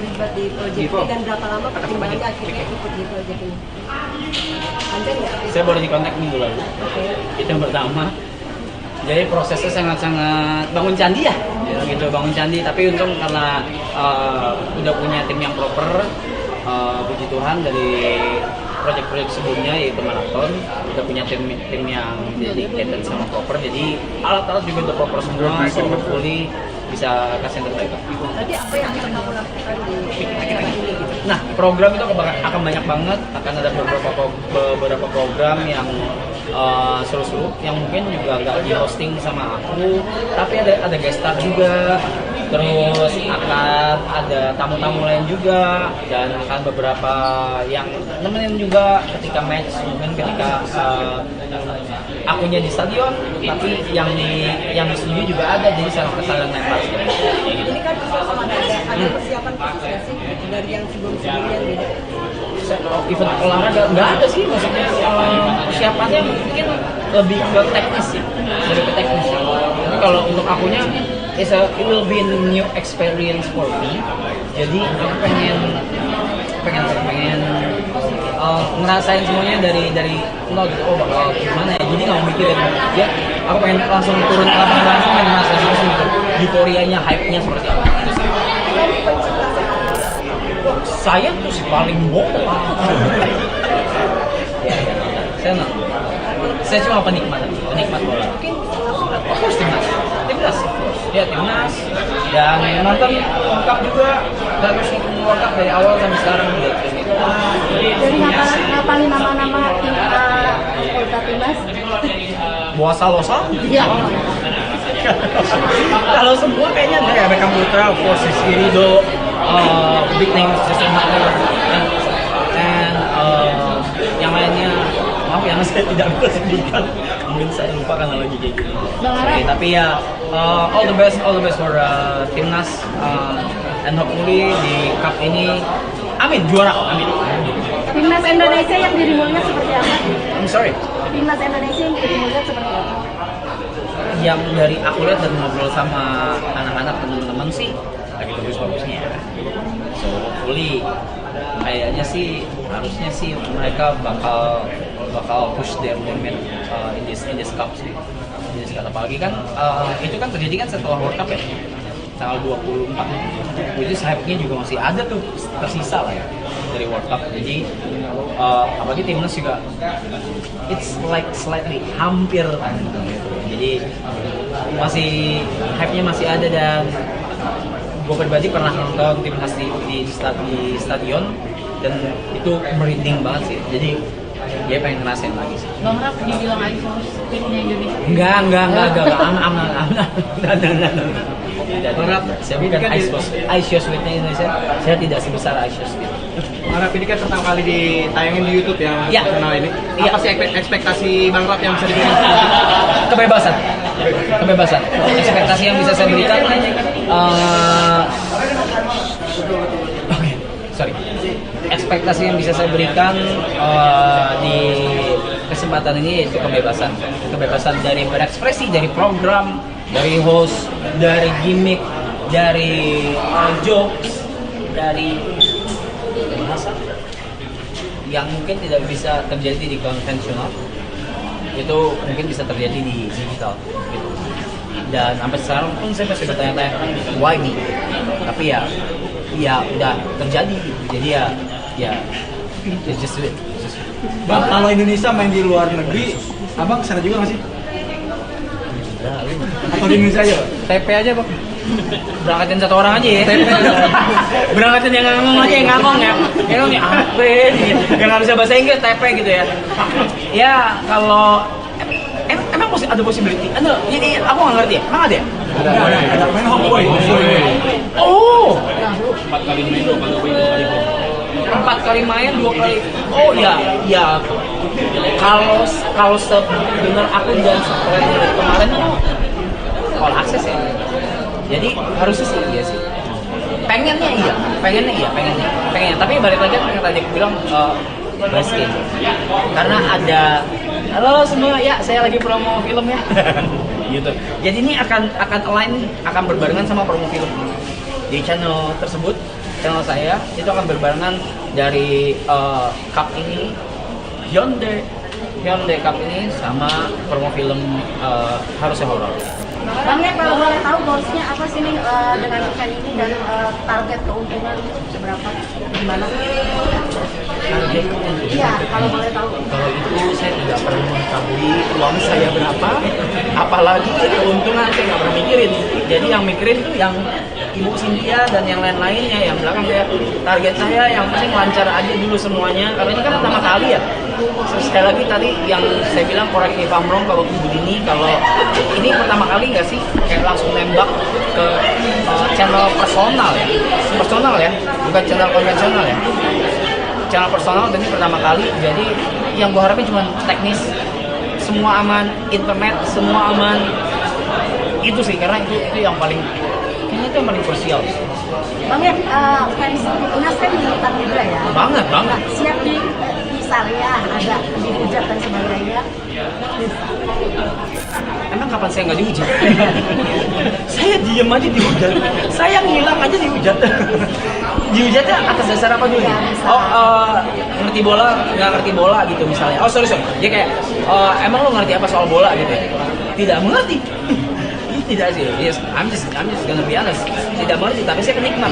terlibat di proyek ini dan berapa lama pertimbangannya akhirnya ikut di proyek ini? Panjang nggak? Saya baru di kontak minggu lalu. Oke. Itu yang pertama. Jadi prosesnya sangat-sangat bangun candi ya, gitu bangun candi. Tapi untung karena udah punya tim yang proper, puji Tuhan dari proyek-proyek sebelumnya yaitu maraton udah punya tim yang dedicated sama proper. Jadi alat-alat juga udah proper semua, so hopefully bisa kasih yang terbaik. Berarti apa yang akan kamu lakukan di acara ini? Nah, program itu akan banyak banget, akan ada beberapa program yang seru-seru, yang mungkin juga nggak di hosting sama aku, tapi ada guest star juga, terus akan ada tamu-tamu lain juga, dan akan beberapa yang nemenin juga ketika match, mungkin ketika akunya di stadion, tapi yang di studio juga ada, jadi saling naik kelas. Ini kan ada persiapan khusus nggak sih dari yang sebelum-sebelumnya beda? Event olahraga nggak ada sih, maksudnya persiapannya mungkin lebih ke teknis sih, lebih ke teknis. Tapi kalau untuk akunya, it will be a new experience for me. Jadi aku pengen ngerasain semuanya dari nol gitu. Oh bakal gimana ya? Jadi nggak mikirin ya. Aku pengen langsung turun ke lapangan, langsung pengen ngerasain langsung gitu. Euforianya, hype-nya seperti apa? Saya tuh si paling bohong. Saya cuma penikmat bola. Of course timnas, ya timnas. Dan nonton lengkap juga, terus lengkap dari awal sampai sekarang juga. Dari ngapalin nama-nama tim anggota timnas? Boasa-losa? Iya. Kalau semua kayaknya ada ya, Beckham Putra, of course, Irido, big names, Justin Butler, and yang lainnya, maaf ya, saya tidak bisa sebutkan, mungkin saya lupa karena lagi kayak gini. Okay, tapi ya, all the best for timnas, and hopefully di cup ini, amin, juara, amin. Timnas Indonesia yang dirimunya seperti apa? I'm sorry. Timnas Indonesia yang dirimunya seperti apa? Yang dari aku lihat dan ngobrol sama anak-anak teman-teman sih lagi bagus-bagusnya ya. So hopefully kayaknya sih harusnya sih mereka bakal push their limit in this cup sih. In this cup apalagi kan itu kan terjadi kan setelah World Cup ya, tanggal 24. Which is hype-nya juga masih ada tuh, tersisa lah ya dari World Cup. Jadi apalagi timnas juga it's like slightly hampir gitu. Jadi masih hype-nya masih ada, dan gue pribadi pernah nonton timnas di stadion dan itu merinding banget sih. Jadi dia pengen ngerasain lagi sih. Bang Rap dibilang Isos timnya Indonesia? Enggak. Aman. Tidak. Saya bukan Isos Witnya Indonesia. Saya tidak sebesar Isos Wit. Rap ini kan pertama kali ditayangin di YouTube yang Ya. channel ini. Ya. Apa sih ekspektasi Bang Rap yang bisa diberikan? Kebebasan. Ekspektasi yang bisa saya berikan, ekspektasi yang bisa saya berikan di kesempatan ini yaitu kebebasan dari berekspresi, dari program, dari host, dari gimmick, dari jokes, dari bahasa yang mungkin tidak bisa terjadi di konvensional, itu mungkin bisa terjadi di digital gitu. Dan sampai sekarang pun saya masih bertanya-tanya why me, tapi ya udah terjadi gitu. Jadi ya just do it. Bang, kalau Indonesia main di luar negeri, abang kesana juga nggak sih? Atau di Indonesia aja? TP aja bang, berangkatin satu orang aja ya. Berangkatin yang ngomong aja, yang ngomong ya apa gitu, yang nggak bisa bahasa Inggris TP gitu ya. Ya kalau emang ada possibility, ini aku nggak ngerti ya, emang ada ya? Ada main homeboy. Oh, 4 kali main 2 kali. Oh ya. Kalau sebenar aku dan sebenarnya kemarin all access ya. Jadi harusnya sih iya sih. Pengennya iya. Tapi balik lagi kan yang tadi aku bilang basket. Karena ada halo semua ya, saya lagi promo film ya. Gitu. Jadi ini akan align, akan berbarengan sama promo film di channel tersebut. channel saya itu akan berbarengan dari Cup ini, Hyundai Cup ini sama promo film Harusnya Horor. Bang ya, kalau boleh tahu goalsnya apa sih nih dengan event ini dan target keuntungan seberapa, gimana? Target keuntungan? Iya, kalau boleh tahu. Kalau itu saya tidak pernah mengetahui uang saya berapa, apalagi keuntungan saya nggak pernah mikirin. Jadi yang mikirin tuh yang Ibu Cynthia dan yang lain-lainnya, yang belakang saya. Target saya yang penting lancar aja dulu semuanya, karena ini kan pertama kali ya. Sekali lagi tadi yang saya bilang correct me if I'm wrong kalau Bu Dini, kalau ini pertama kali nggak sih kayak langsung nembak ke channel personal ya, bukan channel konvensional ya, channel personal, dan ini pertama kali. Jadi yang gue harapin cuma teknis, semua aman, internet semua aman, itu sih, karena itu yang paling, kayaknya itu yang paling krusial. Bang ya, fans Timnas kan militan juga ya. Banget. Siap di Syariah, ada dihujat dan sebagainya. Emang kapan saya nggak dihujat? Saya diem aja dihujat. Saya ngilang aja dihujat. Dihujatnya atas dasar apa dulu? Ngerti bola, nggak ngerti bola gitu misalnya. Oh sorry. Dia kayak, emang lo ngerti apa soal bola gitu? Tidak mengerti. Tidak sih. Yes, I'm just gonna be honest. Tidak mengerti, tapi saya penikmat.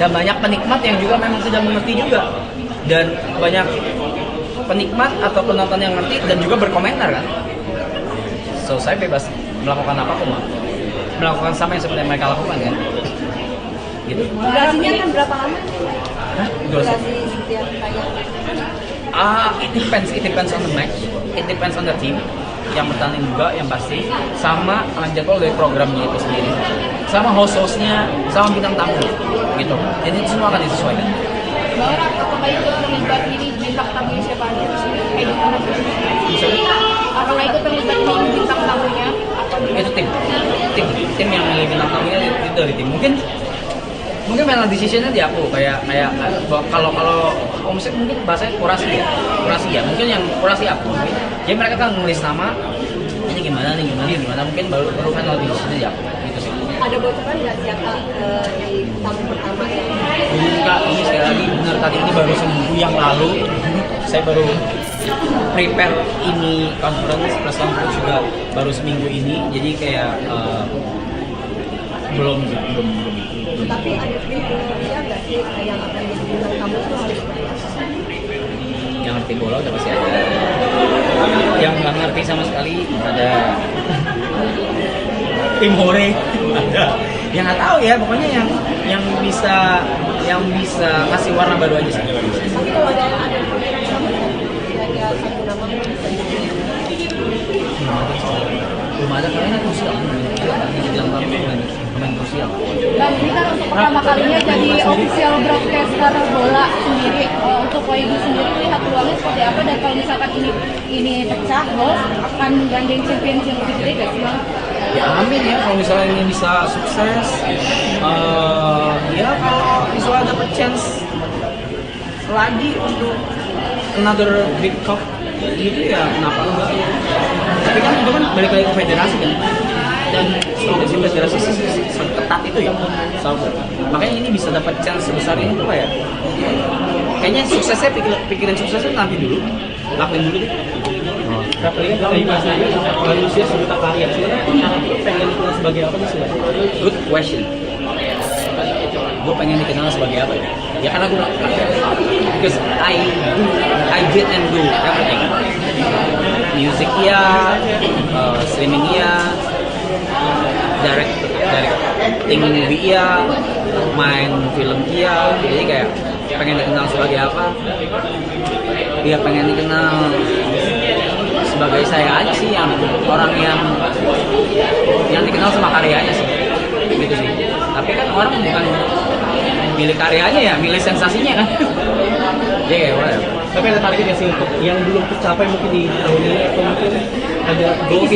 Dan banyak penikmat yang juga memang tidak mengerti juga. Dan banyak penikmat atau penonton yang ngerti dan juga berkomentar kan. So saya bebas melakukan apapun, melakukan sama yang seperti yang mereka lakukan kan. Gitu. Durasinya kan berapa lama? Hah? Durasi? Setiap tayang. It depends on the match. It depends on the team yang bertanding juga yang pasti, sama jadwal dari programnya itu sendiri, sama host-hostnya, sama bintang tamu gitu. Jadi itu semua akan disesuaikan. Apakah itu terlibat ini bintang tamunya siapa aja? Apakah itu terlibat ini bintang tamunya? Itu tim yang milih bintang tamunya itu dari tim. Mungkin final decision-nya di aku, kayak kalau musik mungkin bahasanya kurasi ya, mungkin yang kurasi aku. Jadi mereka kan nulis nama, ini gimana, mungkin baru final decision-nya di aku gitu sih. Ada bocoran nggak siapa di tamu pertama ya? Enggak, ini sekali lagi benar, tadi ini baru seminggu yang lalu saya baru prepare ini press conference juga baru seminggu ini, jadi kayak belum. Tapi ada kriteria nggak sih yang akan jadi bintang tamu itu harus seperti apa? Yang ngerti bola udah pasti ada, yang nggak ngerti sama sekali ada, tim hore ada, yang nggak tahu ya, pokoknya yang bisa kasih warna baru aja sih. Tapi kalau ada perbedaan sama kira-kira satu nama Belum ada, karena ini krusial. Bilang pemain krusial. Dan ini kan untuk pertama kalinya jadi official broadcaster bola sendiri. Untuk Waibu sendiri lihat peluangnya seperti apa, dan kalau misalkan ini pecah, Bos akan gandeng champion yang lebih gede gak sih, Bang? Ya amin ya, kalau misalnya ini bisa sukses, ya kalau misalnya dapat chance lagi untuk another big cup gitu ya, kenapa enggak? Tapi kan itu kan balik lagi ke federasi kan, dan seleksi federasi ketat itu ya, makanya ini bisa dapat chance sebesar ini tuh kayaknya suksesnya pikirin suksesnya nanti dulu, lakuin dulu deh. Berapa lagi kan dari bahasanya manusia sejuta karya, sebenarnya pengen dikenal sebagai apa sih sebenarnya? Good question. Gue pengen dikenal sebagai apa ya? Ya karena gue, because I did and do everything. Music iya, streaming iya, directing movie iya, main film iya. Jadi kayak pengen dikenal sebagai apa? Ya pengen dikenal sebagai saya aja sih, yang orang yang dikenal sama karyanya sih, gitu sih. Tapi kan orang bukan milih karyanya ya, milih sensasinya kan. Jadi kayak Tapi ada targetnya sih untuk yang belum tercapai mungkin di tahun ini, atau mungkin ada ini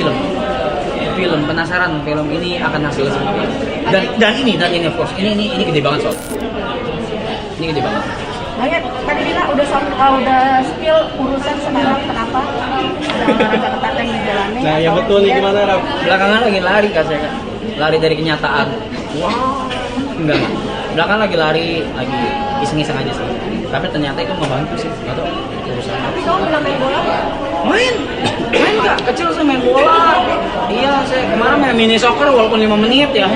film penasaran film ini akan hasil seperti apa. Dan ini of course ini gede banget soal. Ini gede banget. Banyak tadi kita udah spill urusan sekarang kenapa ada olahraga ketat yang dijalani. Nah, yang betul nih gimana, Raf? Belakangan lagi lari kan saya kan. Lari dari kenyataan. Wow. Enggak. belakang lagi lari, lagi iseng-iseng aja sih. Tapi ternyata itu ngebantu sih, nggak tahu urusan. Tapi kamu bilang main bola? Main nggak kecil saya main bola. Iya, saya kemarin main mini soccer walaupun 5 menit ya.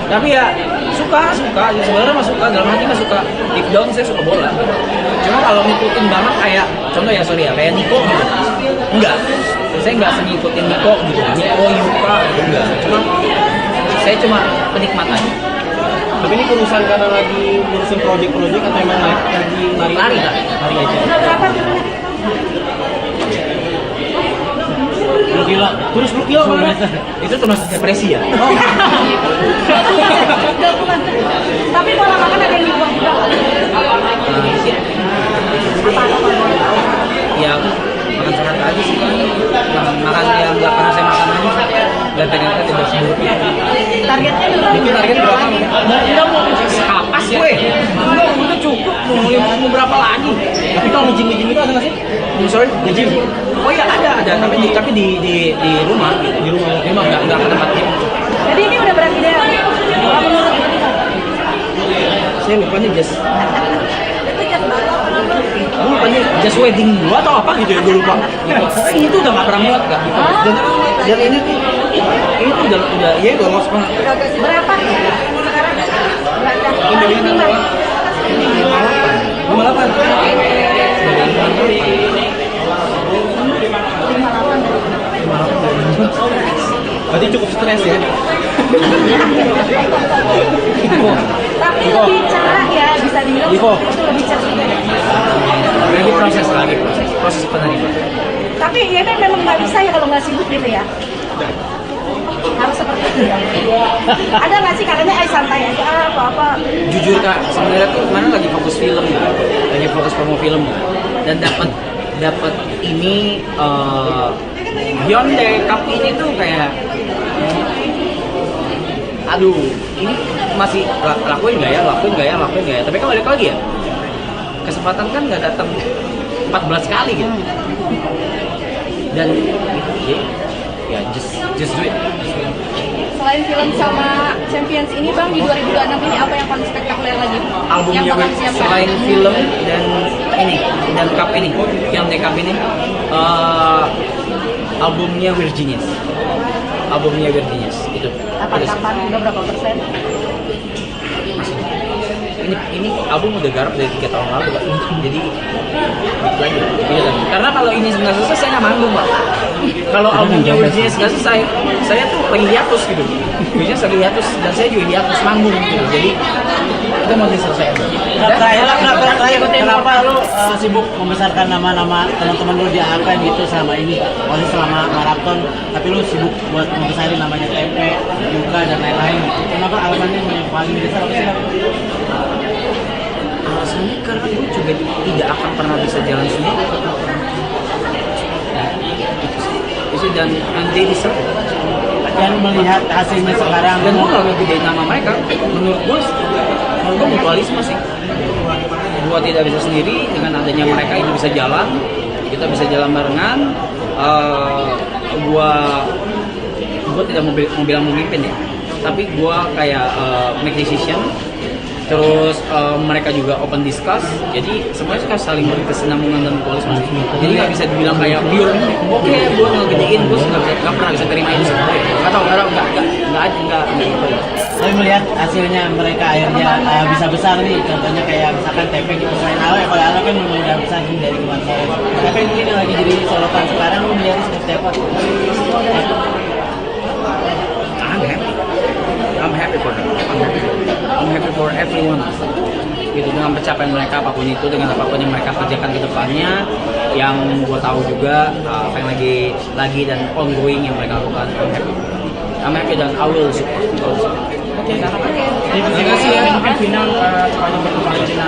Tapi ya suka ya, sebenarnya mah suka, dalam hati mah suka, deep down saya suka bola. Cuma kalau ngikutin banget kayak contoh ya sorry ya kayak Niko gitu, enggak, saya nggak ngikutin Niko gitu, Niko Yuka gitu, enggak. Saya cuma penikmat aja. Tapi ini urusan karena lagi ngurusin project atau emang lagi lari Lari aja. Udah berapa turunnya? 10 kilo, terus 10 kilo kemarin. Itu termasuk depresi ya? Gabungan. Tapi pola makan ada yang diubah juga. Ya. Ya aku makan sehat aja sih. Makan yang nggak pernah saya makan aja. Dan ternyata tidak seburuk itu. Targetnya berapa? Bikin target berapa? Enggak mau kapas gue. Enggak, udah cukup. Mau berapa lagi? Tapi kalau nge-gym itu ada nggak sih? Sorry, Nge-gym? oh iya ada. Tapi di rumah. Di rumah nggak ke tempat gym. Jadi ini udah berat ideal. Kalau menurut Mbak, Saya lupanya just itu jam berapa? gue lupanya just wedding dulu atau apa gitu ya, gue lupa. Itu udah nggak pernah muat kan. Dan ini tuh udah ya udah lost banget. Berapa? Sekarang berapa? Ini Lima. 58. Berarti cukup stres ya? Tapi lebih cerah ya, bisa dibilang Ivo. itu lebih cerah. Lagi proses penerimaan. Tapi ya kan memang nggak bisa ya kalau nggak sibuk gitu ya. Harus seperti itu ya. Ada nggak sih katanya santai aja apa-apa. Jujur kak, sebenarnya tuh kemarin lagi fokus film gitu, lagi fokus promo film gitu. Dan dapat ini Beyond the Cup ini tuh kayak aduh ini masih lakuin nggak ya, tapi kan balik lagi ya, kesempatan kan nggak datang 14 kali gitu. Dan ya just do it. Selain film sama Champions ini Bang, di 2026 ini apa yang paling spektakuler lagi? Yang bakal disiapkan? Selain film dan cup ini, yang di cup ini, albumnya Virginius itu. Kapan udah berapa persen? Ini album udah garap dari 3 tahun lalu, Pak. Jadi lagi. Karena kalau ini nggak selesai, saya nggak manggung, Pak. Kalau albumnya Virginius nggak selesai, saya tuh lagi hiatus gitu. Virginius lagi hiatus dan saya juga hiatus manggung gitu. Jadi itu mau diselesaikan. Kenapa lu sibuk membesarkan nama-nama teman-teman lu di AKM gitu selama ini? Maksudnya selama maraton, tapi lu sibuk buat membesarin namanya Tempe, Yuka dan lain-lain. Kenapa alasannya yang paling besar apa sih? Alasannya karena gue juga tidak akan pernah bisa jalan sendiri. Itu dan they deserve. Dan melihat hasilnya sekarang, Dan gue gak ngegedein nama mereka. Menurut gue mutualisme sih. Gue tidak bisa sendiri, dengan adanya mereka ini bisa jalan, kita bisa jalan barengan. Gue tidak mau bilang memimpin ya, tapi gue kayak make decision. Terus mereka juga open discuss, jadi semuanya suka saling berkesinambungan dan mutualisme. Jadi nggak bisa dibilang kayak pure, oke, gue ngegedein, gue nggak pernah bisa terima itu. Atau nggak gitu. saya melihat hasilnya mereka akhirnya bisa besar nih. Contohnya kayak misalkan Tempe gitu, selain Ale, kalau Ale kan memang udah besar nih dari kemarin. Tapi mungkin yang lagi jadi sorotan sekarang, lu melihat seperti apa? I'm happy for them. I'm happy for everyone. Gitu, dengan pencapaian mereka apapun itu, dengan apapun yang mereka kerjakan ke depannya, yang gue tahu juga apa yang lagi dan ongoing yang mereka lakukan. I'm happy dan I will support. Terima kasih ya. Mungkin final sepanjang pertemuan Cina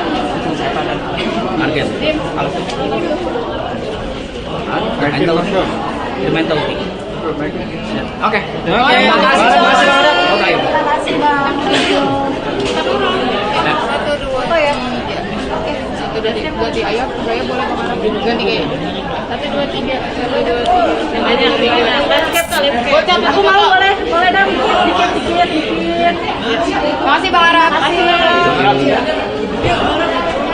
Target. The mental thing. Oke. Terima kasih. Terima kasih Bang. Thank you. Satu, dua. Oh ya. Oke, 1, 2. ganti ayam boleh Bang Arab ganti kayak 1 2 3 Aku mau boleh dong dikit. Makasih Bang Arab.